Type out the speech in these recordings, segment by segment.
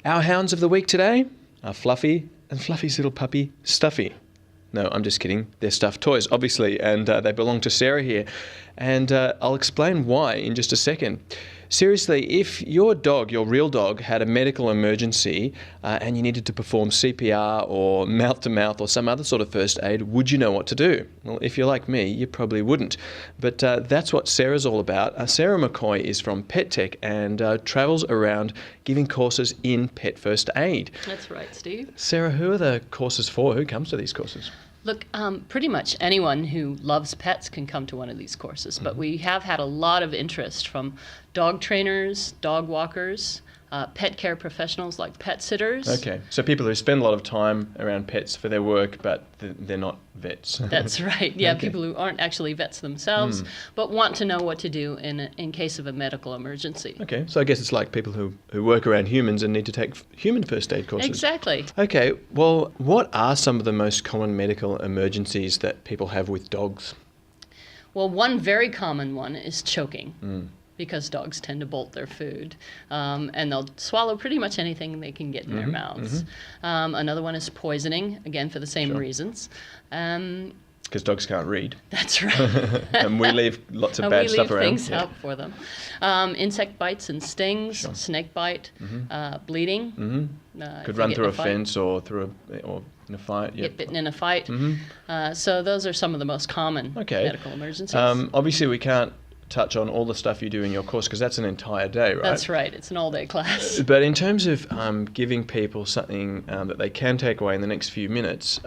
Our hounds of the week today are Fluffy and Fluffy's little puppy, Stuffy. No, I'm just kidding. They're stuffed toys, obviously, and they belong to Sarah here. And I'll explain why in just a second. Seriously, if your dog, your real dog, had a medical emergency and you needed to perform CPR or mouth-to-mouth or some other sort of first aid, would you know what to do? Well, if you're like me, you probably wouldn't. But that's what Sarah's all about. Sarah McCoy is from Pet Tech and travels around giving courses in pet first aid. That's right, Steve. Sarah, who are the courses for? Who comes to these courses? Look, pretty much anyone who loves pets can come to one of these courses, but we have had a lot of interest from dog trainers, dog walkers, pet care professionals like pet sitters. Okay, so people who spend a lot of time around pets for their work, but they're not vets. That's right, yeah, Okay. people who aren't actually vets themselves, but want to know what to do in case of a medical emergency. Okay, so I guess it's like people who work around humans and need to take human first aid courses. Exactly. Okay, well, what are some of the most common medical emergencies that people have with dogs? Well, one very common one is choking. Because dogs tend to bolt their food, and they'll swallow pretty much anything they can get in their mouths. Another one is poisoning, again for the same reasons. Because dogs can't read. That's right. And we leave lots of bad stuff around. We leave things out for them. Insect bites and stings, snake bite, bleeding. Could run through a fence or or in a fight. Get bitten in a fight. So those are some of the most common medical emergencies. Obviously, we can't touch on all the stuff you do in your course because that's an entire day, right? That's right. It's an all-day class. But in terms of giving people something that they can take away in the next few minutes,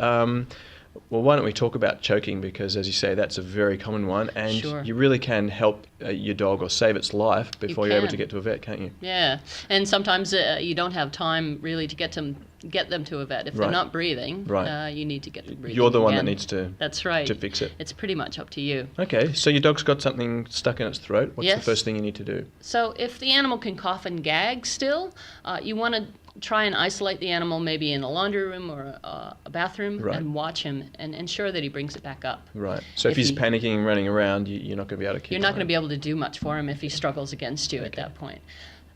well, why don't we talk about choking, because as you say, that's a very common one, and you really can help your dog or save its life before you're able to get to a vet, can't you? Yeah, and sometimes you don't have time really to get them to a vet. If they're not breathing, you need to get them breathing. You're the one that needs to to fix it. It's pretty much up to you. Okay, so your dog's got something stuck in its throat. What's the first thing you need to do? So if the animal can cough and gag still, you want to try and isolate the animal maybe in a laundry room or a bathroom and watch him and ensure that he brings it back up. Right. So if he's panicking and running around, you're not going to be able to keep him. You're not going to be able to do much for him if he struggles against you at that point.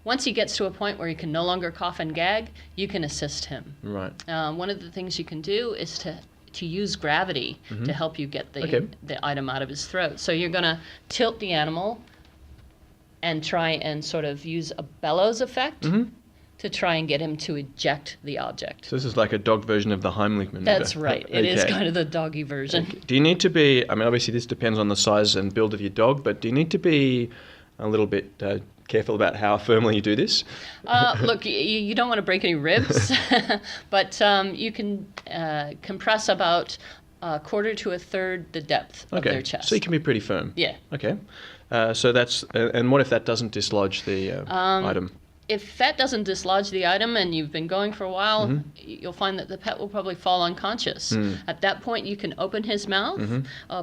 Once he gets to a point where he can no longer cough and gag, you can assist him. Right. One of the things you can do is to use gravity to help you get the item out of his throat. So you're going to tilt the animal and try and sort of use a bellows effect to try and get him to eject the object. So this is like a dog version of the Heimlich maneuver. That's right. It is kind of the doggy version. Okay. Do you need to be, I mean, obviously this depends on the size and build of your dog, but do you need to be a little bit careful about how firmly you do this? Look, you don't want to break any ribs, but you can compress about a quarter to a third the depth of their chest. So you can be pretty firm. Yeah. Okay. So that's, and what if that doesn't dislodge the item? If that doesn't dislodge the item and you've been going for a while, you'll find that the pet will probably fall unconscious. At that point, you can open his mouth,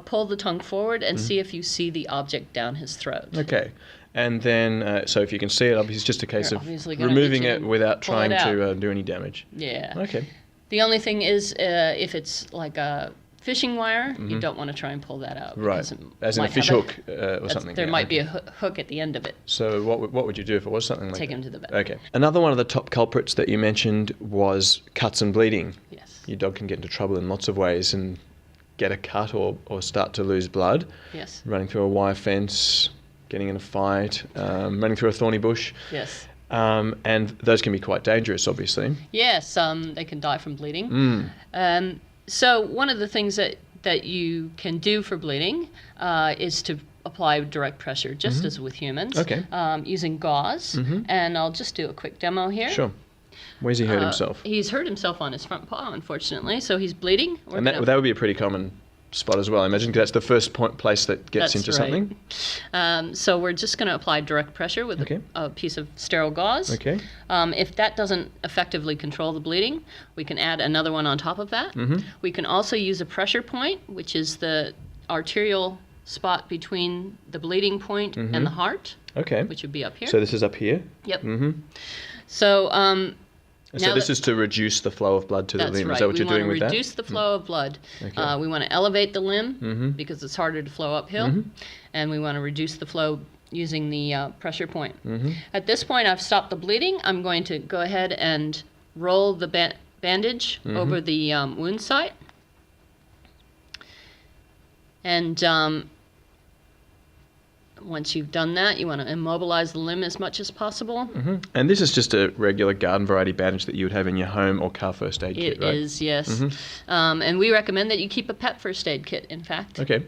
pull the tongue forward, and see if you see the object down his throat. Okay. And then, so if you can see it, obviously it's just a case of removing it without trying to do any damage. Yeah. Okay. The only thing is, if it's like a fishing wire, you don't want to try and pull that out. Right, as in a fish hook or something. There might be a hook at the end of it. So what would you do if it was something like that? Take him to the vet. Okay. Another one of the top culprits that you mentioned was cuts and bleeding. Yes. Your dog can get into trouble in lots of ways and get a cut or start to lose blood. Yes. Running through a wire fence, getting in a fight, running through a thorny bush. Yes. And those can be quite dangerous, obviously. Yes, they can die from bleeding. So one of the things that you can do for bleeding is to apply direct pressure, just as with humans, using gauze. And I'll just do a quick demo here. Sure. Where's he hurt himself? He's hurt himself on his front paw, unfortunately, so he's bleeding. And that would be a pretty common spot as well, I imagine, because that's the first place that gets into something. So we're just going to apply direct pressure with a piece of sterile gauze. Okay. If that doesn't effectively control the bleeding, we can add another one on top of that. We can also use a pressure point, which is the arterial spot between the bleeding point and the heart, which would be up here. So this is up here? Yep. So so this is to reduce the flow of blood to the limb. Is that what you're doing with that? We want to reduce the flow of blood. We want to elevate the limb because it's harder to flow uphill. And we want to reduce the flow using the pressure point. At this point, I've stopped the bleeding. I'm going to go ahead and roll the bandage over the wound site. And once you've done that, you want to immobilize the limb as much as possible. And this is just a regular garden variety bandage that you would have in your home or car first aid kit, right? It is, yes. And we recommend that you keep a pet first aid kit, in fact. Okay.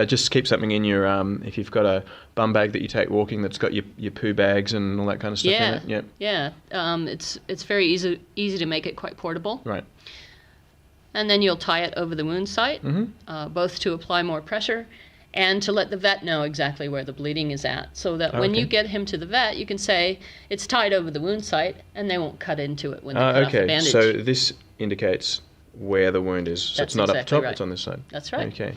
Just keep something in your, if you've got a bum bag that you take walking that's got your poo bags and all that kind of stuff in it. Yep. Yeah. It's very easy to make it quite portable. Right. And then you'll tie it over the wound site, both to apply more pressure and to let the vet know exactly where the bleeding is at, so that when you get him to the vet, you can say it's tied over the wound site, and they won't cut into it when they cut off the bandage. So this indicates where the wound is. So it's not up top, it's on this side. That's right. Okay.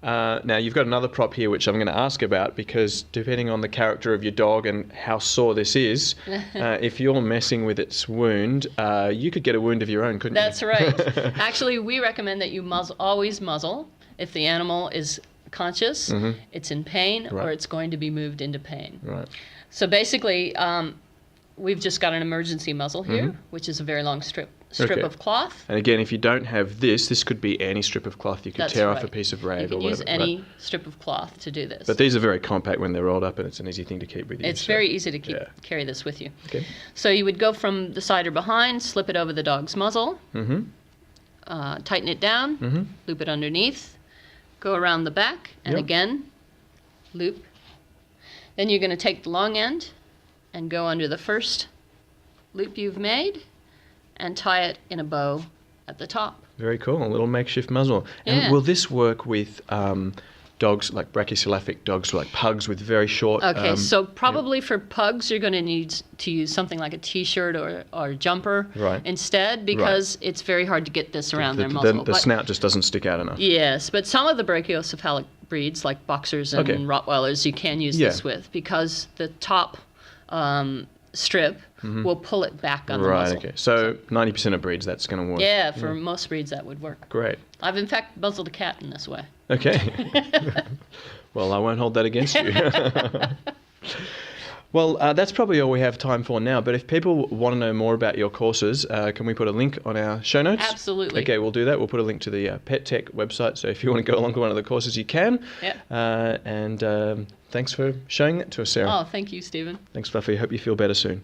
Now, you've got another prop here which I'm going to ask about, because depending on the character of your dog and how sore this is, if you're messing with its wound, you could get a wound of your own, couldn't you? That's right. Actually, we recommend that you always muzzle if the animal is conscious, it's in pain, or it's going to be moved into pain. Right. So basically, we've just got an emergency muzzle here, which is a very long strip of cloth. And again, if you don't have this could be any strip of cloth. You could tear off a piece of rag or whatever. You can use any strip of cloth to do this. But these are very compact when they're rolled up, and it's an easy thing to keep with you. It's very easy to carry this with you. Okay. So you would go from the side or behind, slip it over the dog's muzzle, tighten it down, loop it underneath, go around the back, and again, loop. Then you're going to take the long end and go under the first loop you've made and tie it in a bow at the top. Very cool, a little makeshift muzzle. And will this work with dogs, like brachycephalic dogs, like pugs with very short... Okay, so probably for pugs, you're going to need to use something like a T-shirt or a jumper instead, because it's very hard to get this around their muzzle. The snout just doesn't stick out enough. Yes, but some of the brachycephalic breeds, like Boxers and Rottweilers, you can use this with, because the top strip will pull it back on the muzzle. Right, okay. So 90% of breeds, that's going to work. Yeah, for most breeds, that would work. Great. I've, in fact, muzzled a cat in this way. Okay. Well, I won't hold that against you. Well, that's probably all we have time for now, but if people want to know more about your courses, can we put a link on our show notes? Absolutely. Okay, we'll do that. We'll put a link to the Pet Tech website, so if you want to go along to one of the courses, you can. And thanks for showing that to us, Sarah. Oh, thank you, Stephen. Thanks, Fluffy. Hope you feel better soon.